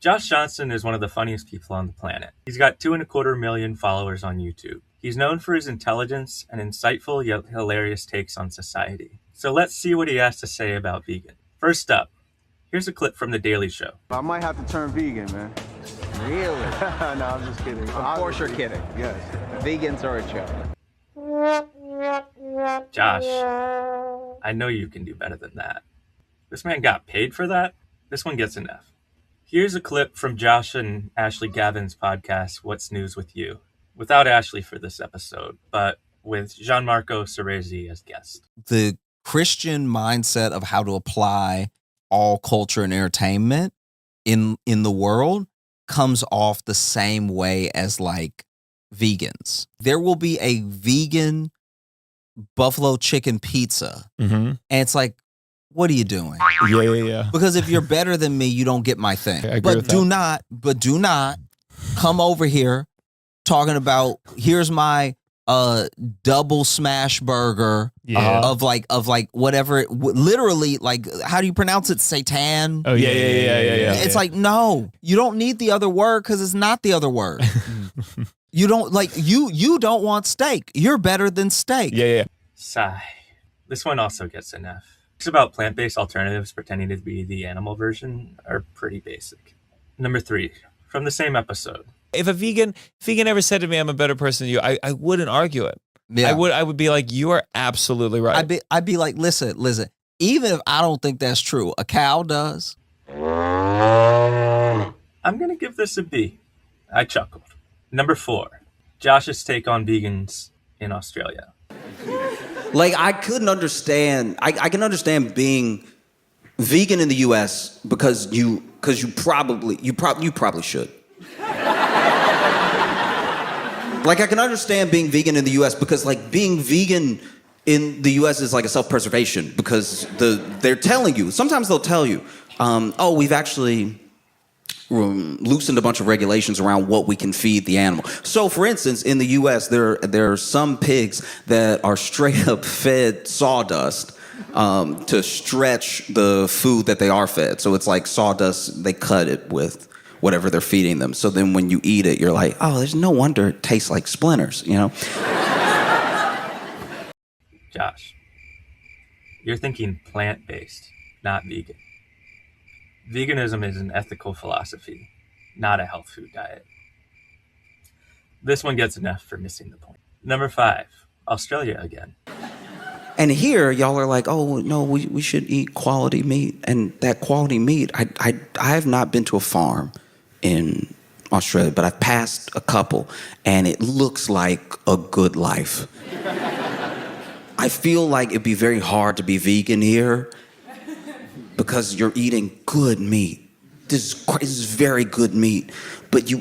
Josh Johnson is one of the funniest people on the planet. He's got 2.25 million followers on YouTube. He's known for his intelligence and insightful yet hilarious takes on society. So let's see what he has to say about vegan. First up, here's a clip from The Daily Show. I might have to turn vegan, man. Really? No, I'm just kidding. Of course you're kidding. Yes. Vegans are a joke. Josh, I know you can do better than that. This man got paid for that? This one gets enough. Here's a clip from Josh and Ashley Gavin's podcast, What's News with You? Without Ashley for this episode, but with Gianmarco Cerezi as guest. The Christian mindset of how to apply all culture and entertainment in the world comes off the same way as like vegans. There will be a vegan buffalo chicken pizza, and it's like, what are you doing? Yeah. Because if you're better than me, you don't get my thing. I agree But with do that. not come over here talking about here's my double smash burger of like whatever. Literally, like, how do you pronounce it? Seitan? Oh yeah. It's like, no, you don't need the other word because it's not the other word. You don't like you don't want steak. You're better than steak. Yeah. Sigh. This one also gets enough. It's about plant-based alternatives pretending to be the animal version are pretty basic. Number 3, from the same episode. If a vegan ever said to me, "I'm a better person than you," I wouldn't argue it. Yeah. I would be like, "You are absolutely right." I'd be like, listen. Even if I don't think that's true, a cow does. I'm gonna give this a B. I chuckled. Number 4, Josh's take on vegans in Australia. Like, I couldn't understand. I can understand being vegan in the U.S. because you probably should. Like, I can understand being vegan in the U.S. because, like, being vegan in the U.S. is like a self-preservation because they're telling you. Sometimes they'll tell you, "Oh, we've actually loosened a bunch of regulations around what we can feed the animal." So, for instance, in the U.S., there are some pigs that are straight up fed sawdust to stretch the food that they are fed. So it's like sawdust, they cut it with whatever they're feeding them. So then when you eat it, you're like, oh, there's no wonder it tastes like splinters, you know? Josh, you're thinking plant-based, not vegan. Veganism is an ethical philosophy, not a health food diet. This one gets enough for missing the point. Number 5, Australia again. And here, y'all are like, oh, no, we should eat quality meat. And that quality meat, I have not been to a farm in Australia, but I've passed a couple, and it looks like a good life. I feel like it'd be very hard to be vegan here because you're eating good meat. This is very good meat, but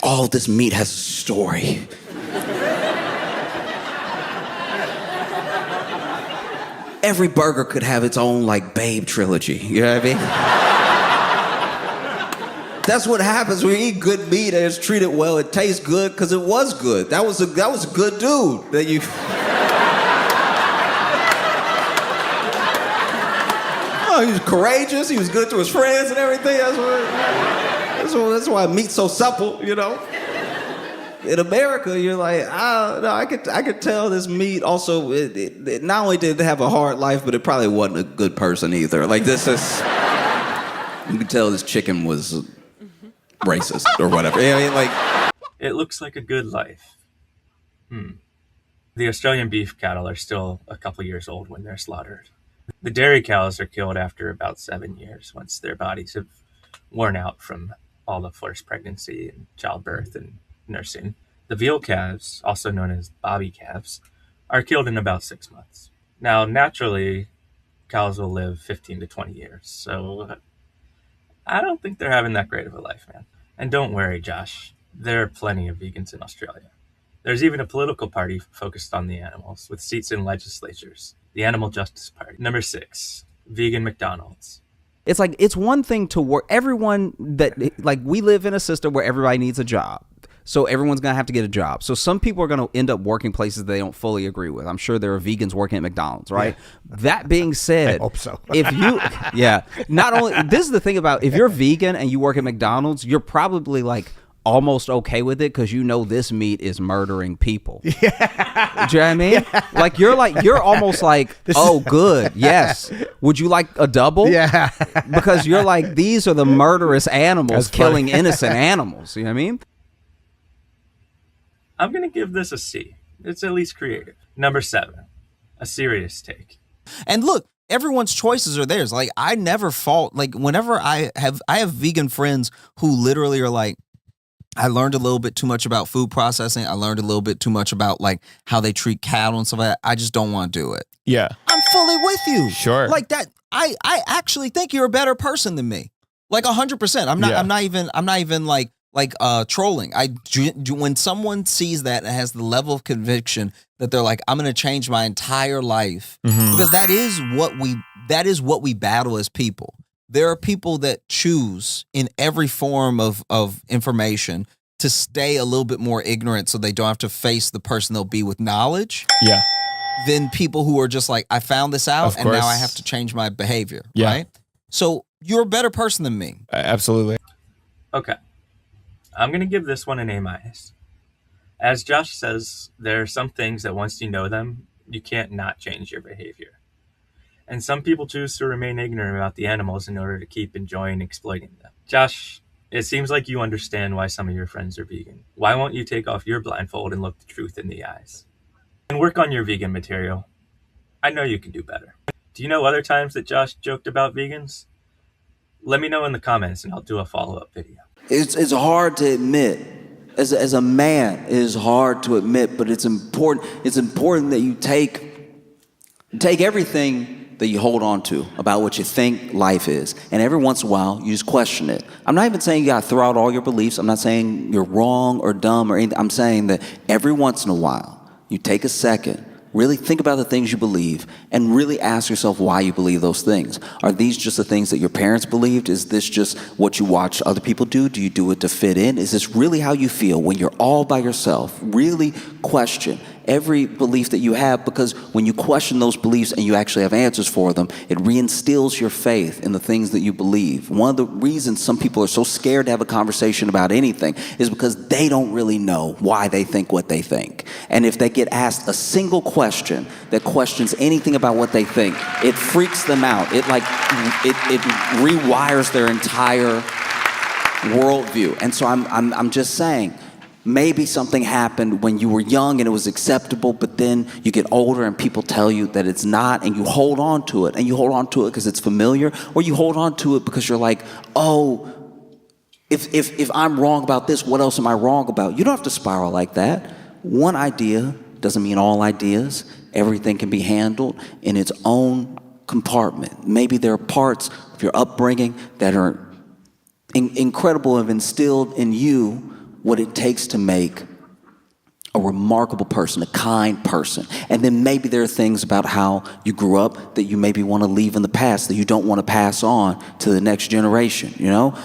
all this meat has a story. Every burger could have its own, like, Babe trilogy. You know what I mean? That's what happens when you eat good meat and it's treated well. It tastes good because it was good. That was a good dude that you... Oh, he was courageous. He was good to his friends and everything. That's why meat's so supple, you know? In America, you're like, no, I could tell this meat also, it not only did it have a hard life, but it probably wasn't a good person either. Like, you could tell this chicken was racist or whatever. I mean, like... It looks like a good life. The Australian beef cattle are still a couple years old when they're slaughtered. The dairy cows are killed after about 7 years once their bodies have worn out from all the forced pregnancy and childbirth and nursing. The veal calves, also known as bobby calves, are killed in about 6 months. Now, naturally, cows will live 15 to 20 years, so I don't think they're having that great of a life, man. And don't worry, Josh, there are plenty of vegans in Australia. There's even a political party focused on the animals, with seats in legislatures, the Animal Justice Party. Number 6, vegan McDonald's. It's like, it's one thing to work. Everyone that, like, we live in a system where everybody needs a job. So everyone's going to have to get a job. So some people are going to end up working places they don't fully agree with. I'm sure there are vegans working at McDonald's, right? Yeah. That being said, I hope so. if you, not only, this is the thing about, if you're vegan and you work at McDonald's, you're probably like almost okay with it because you know this meat is murdering people. Yeah. Do you know what I mean? Yeah. Like you're almost like, oh, good. Yes. Would you like a double? Yeah. Because you're like, these are the murderous animals killing innocent animals. You know what I mean? I'm going to give this a C. It's at least creative. Number 7, a serious take. And look, everyone's choices are theirs. Like, I never fault, like, whenever I have vegan friends who literally are like, I learned a little bit too much about food processing. I learned a little bit too much about like how they treat cattle and stuff like that. I just don't want to do it. Yeah. I'm fully with you. Sure. Like that. I actually think you're a better person than me. Like 100%. I'm not even like trolling. When someone sees that and has the level of conviction that they're like, I'm going to change my entire life, because that is what we battle as people. There are people that choose in every form of information to stay a little bit more ignorant so they don't have to face the person they'll be with knowledge. Yeah. Than people who are just like, I found this out and now I have to change my behavior. Yeah. Right? So you're a better person than me. Absolutely. Okay. I'm going to give this one an A-. As Josh says, there are some things that once you know them, you can't not change your behavior. And some people choose to remain ignorant about the animals in order to keep enjoying exploiting them. Josh, it seems like you understand why some of your friends are vegan. Why won't you take off your blindfold and look the truth in the eyes? And work on your vegan material. I know you can do better. Do you know other times that Josh joked about vegans? Let me know in the comments and I'll do a follow-up video. It's hard to admit. As a man, it is hard to admit, but it's important. It's important that you take everything that you hold on to about what you think life is, and every once in a while, you just question it. I'm not even saying you gotta throw out all your beliefs. I'm not saying you're wrong or dumb or anything. I'm saying that every once in a while, you take a second, really think about the things you believe, and really ask yourself why you believe those things. Are these just the things that your parents believed? Is this just what you watch other people do? Do you do it to fit in? Is this really how you feel when you're all by yourself? Really question every belief that you have, because when you question those beliefs and you actually have answers for them, it reinstills your faith in the things that you believe. One of the reasons some people are so scared to have a conversation about anything is because they don't really know why they think what they think. And if they get asked a single question that questions anything about what they think, it freaks them out. It rewires their entire worldview. And so I'm just saying, maybe something happened when you were young and it was acceptable, but then you get older and people tell you that it's not, and you hold on to it. And you hold on to it because it's familiar, or you hold on to it because you're like, oh, if I'm wrong about this, what else am I wrong about? You don't have to spiral like that. One idea doesn't mean all ideas. Everything can be handled in its own compartment. Maybe there are parts of your upbringing that are incredible, have instilled in you what it takes to make a remarkable person, a kind person. And then maybe there are things about how you grew up that you maybe want to leave in the past, that you don't want to pass on to the next generation, you know?